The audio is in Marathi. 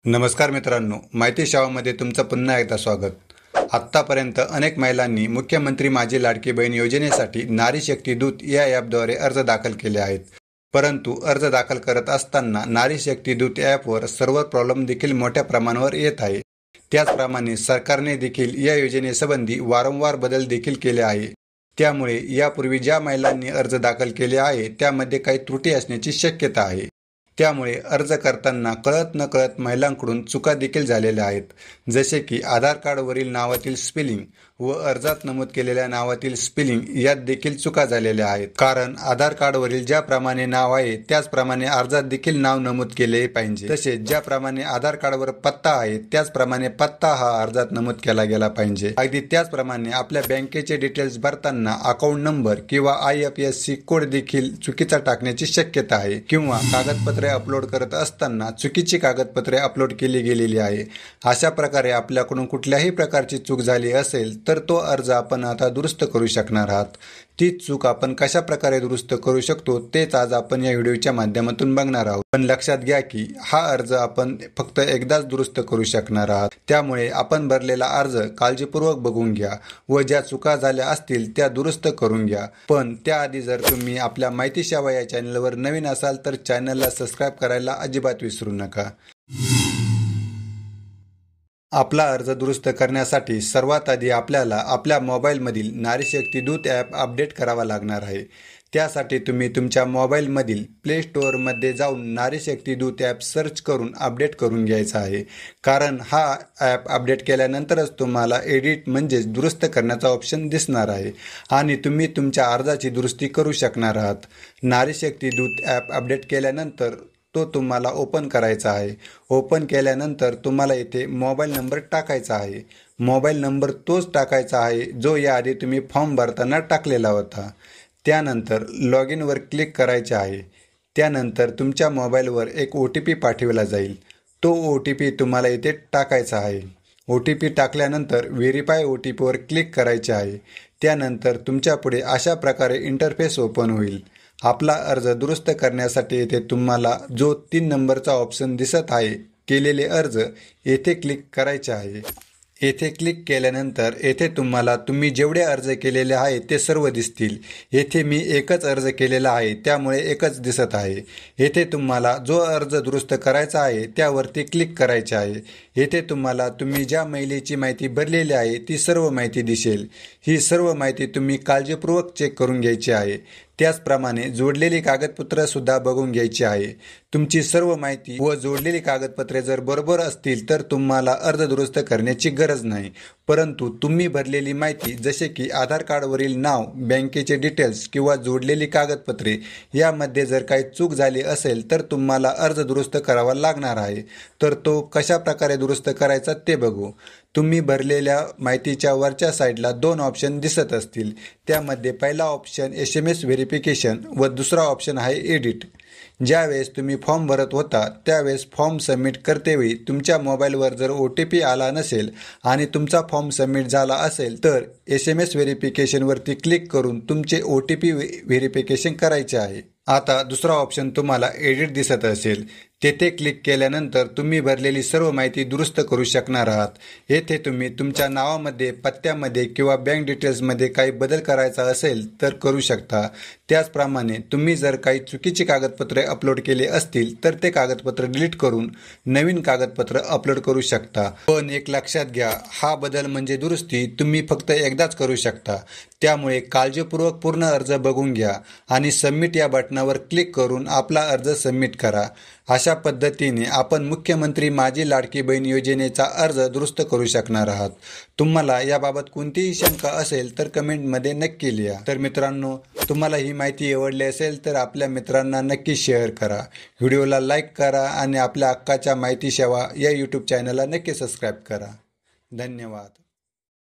नमस्कार मित्रांनो, माहिती सेवामध्ये तुमचं पुन्हा एकदा स्वागत। आत्तापर्यंत अनेक महिलांनी मुख्यमंत्री माझी लाडकी बहीण योजनेसाठी नारी शक्ती दूत या ॲपद्वारे अर्ज दाखल केले आहेत। परंतु अर्ज दाखल करत असताना नारी शक्ती दूत ॲपवर सर्व्हर प्रॉब्लेम देखील मोठ्या प्रमाणावर येत आहे। त्याचप्रमाणे सरकारने देखील या योजनेसंबंधी वारंवार बदल देखील केले आहे। त्यामुळे यापूर्वी ज्या महिलांनी अर्ज दाखल केले आहे त्यामध्ये काही त्रुटी असण्याची शक्यता आहे। त्यामुळे अर्ज करताना कळत नकळत महिलांकडून चुका देखील झालेल्या आहेत, जसे की आधार कार्डवरील नावातील स्पेलिंग व अर्जात नमूद केलेल्या नावातील स्पेलिंग यात देखील चुका झालेल्या आहेत। कारण आधार कार्डवरील ज्याप्रमाणे नाव आहे त्याचप्रमाणे अर्जात देखील नाव नमूद केले पाहिजे। तसेच ज्याप्रमाणे आधार कार्डवर पत्ता आहे त्याचप्रमाणे पत्ता हा अर्जात नमूद केला गेला पाहिजे। अगदी त्याचप्रमाणे आपल्या बँकेचे डिटेल्स भरताना अकाउंट नंबर किंवा IFSC कोड देखील चुकीचा टाकण्याची शक्यता आहे किंवा कागदपत्रे अपलोड करत असताना चुकीची कागदपत्रे अपलोड केली गेलेली आहे। अशा प्रकारे आपल्याकडून कुठल्याही प्रकारची चूक झाली असेल तर तो अर्ज आपण आता दुरुस्त करू शकणार आहात। ती चूक आपण कशा प्रकारे दुरुस्त करू शकतो तेच आज आपण या व्हिडिओच्या माध्यमातून बघणार आहोत। पण लक्षात घ्या की हा अर्ज आपण फक्त एकदाच दुरुस्त करू शकणार आहात। त्यामुळे आपण भरलेला अर्ज काळजीपूर्वक बघून घ्या व ज्या चुका झाल्या असतील त्या दुरुस्त करून घ्या। पण त्याआधी जर तुम्ही आपल्या माहिती सेवा या चॅनलवर नवीन असाल तर चॅनलला सबस्क्राइब करायला अजिबात विसरू नका। आपला अर्ज दुरुस्त करण्यासाठी सर्वात आधी आपल्याला आपल्या मोबाईलमधील नारी शक्ती दूत ॲप अपडेट करावा लागणार आहे। त्यासाठी तुम्ही तुमच्या मोबाईलमधील प्ले स्टोअरमध्ये जाऊन नारी शक्ती दूत ॲप सर्च करून अपडेट करून घ्यायचा आहे। कारण हा ॲप अपडेट केल्यानंतरच तुम्हाला एडिट म्हणजेच दुरुस्त करण्याचा ऑप्शन दिसणार आहे आणि तुम्ही तुमच्या अर्जाची दुरुस्ती करू शकणार आहात। नारी शक्ती दूत ॲप अपडेट केल्यानंतर तो तुम्हाला ओपन करायचा आहे। ओपन केल्यानंतर तुम्हाला इथे मोबाईल नंबर टाकायचा आहे। मोबाईल नंबर तोच टाकायचा आहे जो याआधी तुम्ही फॉर्म भरताना टाकलेला होता। त्यानंतर लॉग इनवर क्लिक करायचे आहे। त्यानंतर तुमच्या मोबाईलवर एक OTP पाठवला जाईल। तो OTP तुम्हाला इथे टाकायचा आहे। OTP टाकल्यानंतर व्हेरीफाय OTPवर क्लिक करायचे आहे। त्यानंतर तुमच्यापुढे अशा प्रकारे इंटरफेस ओपन होईल। आपला अर्ज दुरुस्त करण्यासाठी येथे तुम्हाला जो 3 नंबरचा ऑप्शन दिसत आहे केलेले अर्ज येथे क्लिक करायचे आहे। येथे क्लिक केल्यानंतर येथे तुम्ही जेवढे अर्ज केलेले आहेत ते सर्व दिसतील। येथे मी एकच अर्ज केलेला आहे त्यामुळे एकच दिसत आहे। येथे तुम्हाला जो अर्ज दुरुस्त करायचा आहे त्यावरती क्लिक करायचे आहे। येथे तुम्ही ज्या महिलेची माहिती भरलेली आहे ती सर्व माहिती दिसेल। ही सर्व माहिती तुम्ही काळजीपूर्वक चेक करून घ्यायची आहे। त्याचप्रमाणे जोडलेली कागदपत्रे सुद्धा बघून घ्यायची आहे। तुमची सर्व माहिती व जोडलेली कागदपत्रे जर बरोबर असतील तर तुम्हाला अर्ज दुरुस्त करण्याची गरज नाही। परंतु तुम्ही भरलेली माहिती जसे की आधार कार्डवरील नाव, बँकेचे डिटेल्स किंवा जोडलेली कागदपत्रे यामध्ये जर काही चूक झाली असेल तर तुम्हाला अर्ज दुरुस्त करावा लागणार आहे। तर तो कशा प्रकारे दुरुस्त करायचा ते बघू। तुम्ही भरलेल्या माहितीच्या वरच्या साईडला 2 ऑप्शन दिसत असतील। त्यामध्ये पहिला ऑप्शन SMS व्हेरिफिकेशन व दुसरा ऑप्शन आहे एडिट। ज्यावेळेस तुम्ही फॉर्म भरत होता त्यावेळेस फॉर्म सबमिट करतेवेळी तुमच्या मोबाईलवर जर OTP आला नसेल आणि तुमचा फॉर्म सबमिट झाला असेल तर SMS व्हेरिफिकेशनवरती क्लिक करून तुमचे OTP व्हेरिफिकेशन करायचे आहे। आता दुसरा ऑप्शन तुम्हाला एडिट दिसत असेल। तेथे क्लिक केल्यानंतर तुम्ही भरलेली सर्व माहिती दुरुस्त करू शकणार आहात। येथे तुम्ही तुमच्या नावामध्ये, पत्त्यामध्ये किंवा बँक डिटेल्समध्ये काही बदल करायचा असेल तर करू शकता। त्याचप्रमाणे तुम्ही जर काही चुकीची कागदपत्रे अपलोड केले असतील तर ते कागदपत्र डिलीट करून नवीन कागदपत्र अपलोड करू शकता। पण एक लक्षात घ्या, हा बदल म्हणजे दुरुस्ती तुम्ही फक्त एकदाच करू शकता। त्यामुळे काळजीपूर्वक पूर्ण अर्ज बघून घ्या आणि सबमिट या बटनावर क्लिक करून आपला अर्ज सबमिट करा। अशा पद्धतीने आपण मुख्यमंत्री माझी लाडकी बहीण योजनेचा अर्ज दुरुस्त करू शकणार आहात। तुम्हाला याबाबत कोणतीही शंका असेल तर कमेंटमध्ये नक्की लिहा। तर मित्रांनो, तुम्हाला ही माहिती आवडली असेल तर आपल्या मित्रांना नक्की शेअर करा, व्हिडिओला लाईक करा आणि आपल्या हक्काच्या माहिती सेवा या YouTube चॅनलला नक्की सबस्क्राइब करा। धन्यवाद।